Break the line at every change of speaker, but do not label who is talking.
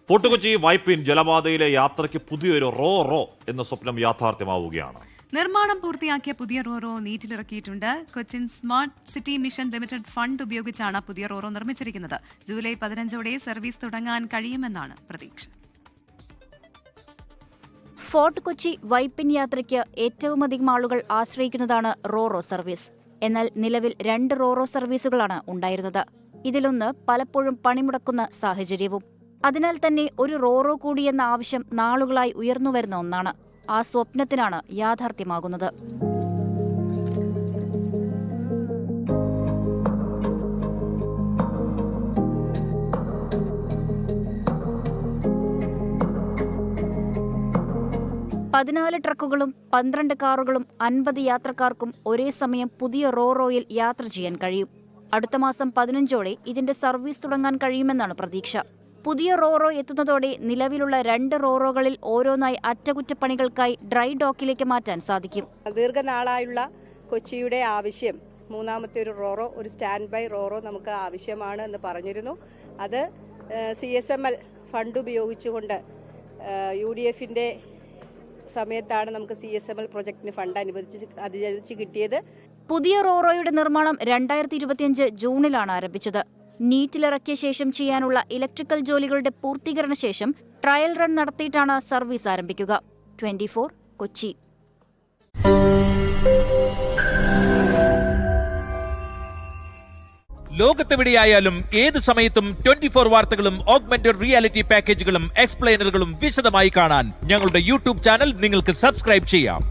Fort Kochi Vypin ജലപാതയിലെ യാത്രയ്ക്ക് പുതിയൊരു raw എന്ന സ്വപ്നം യാഥാർത്ഥ്യമാവുകയാണ്.
നിർമ്മാണം പൂർത്തിയാക്കിയ പുതിയ റോറോ നീറ്റിലിറക്കിയിട്ടുണ്ട്. Cochin smart city mission limited fund ഉപയോഗിച്ചാണ് പുതിയ റോറോ നിർമ്മിച്ചിരിക്കുന്നത്. ജൂലൈ 15ഓടെ സർവീസ് തുടങ്ങാൻ കഴിയുമെന്നാണ് പ്രതീക്ഷ.
ഫോർട്ട് കൊച്ചി വൈപ്പിൻ യാത്രയ്ക്ക് ഏറ്റവുമധികം ആളുകൾ ആശ്രയിക്കുന്നതാണ് റോറോ സർവീസ്. എന്നാൽ നിലവിൽ 2 റോറോ സർവീസുകളാണ് ഉണ്ടായിരുന്നത്. ഇതിലൊന്ന് പലപ്പോഴും പണിമുടക്കുന്ന സാഹചര്യവും. അതിനാൽ തന്നെ ഒരു റോറോ കൂടിയെന്ന ആവശ്യം നാളുകളായി ഉയർന്നുവരുന്ന ഒന്നാണ്. ആ സ്വപ്നത്തിനാണ് യാഥാർത്ഥ്യമാകുന്നത്. പതിനാല് ട്രക്കുകളും 12 കാറുകളും 50 യാത്രക്കാർക്കും ഒരേ സമയം പുതിയ റോറോയിൽ യാത്ര ചെയ്യാൻ കഴിയും. അടുത്ത മാസം 15ഓടെ ഇതിന്റെ സർവീസ് തുടങ്ങാൻ കഴിയുമെന്നാണ് പ്രതീക്ഷ. പുതിയ റോറോ എത്തുന്നതോടെ നിലവിലുള്ള 2 റോറോകളിൽ ഓരോന്നായി അറ്റകുറ്റപ്പണികൾക്കായി ഡ്രൈ ഡോക്കിലേക്ക് മാറ്റാൻ സാധിക്കും.
ദീർഘനാളായുള്ള കൊച്ചിയുടെ ആവശ്യം മൂന്നാമത്തെ ഒരു റോറോ, ഒരു സ്റ്റാൻഡ് ബൈ റോറോ നമുക്ക് ആവശ്യമാണ് എന്ന് പറഞ്ഞിരുന്നു. അത് CSML ഫണ്ട് ഉപയോഗിച്ചുകൊണ്ട് UDFന്റെ സമയത്താണ് നമുക്ക് CSML പ്രൊജക്ടിന് ഫണ്ട് അനുവദിച്ച് കിട്ടിയത്.
പുതിയ റോറോയുടെ നിർമ്മാണം 2025 ജൂണിലാണ് ആരംഭിച്ചത്. നീറ്റിലിറക്കിയ ശേഷം ചെയ്യാനുള്ള ഇലക്ട്രിക്കൽ ജോലികളുടെ പൂർത്തീകരണ ശേഷം ട്രയൽ റൺ നടത്തിയിട്ടാണ് സർവീസ് ആരംഭിക്കുക. 24 കൊച്ചി.
ലോകത്തെവിടെയായാലും ഏത് സമയത്തും 24 വാർത്തകളും ഓഗ്മെന്റഡ് റിയാലിറ്റി പാക്കേജുകളും എക്സ്പ്ലെയിനറുകളും വിശദമായി കാണാൻ ഞങ്ങളുടെ YouTube ചാനൽ നിങ്ങൾക്ക് സബ്സ്ക്രൈബ് ചെയ്യാം.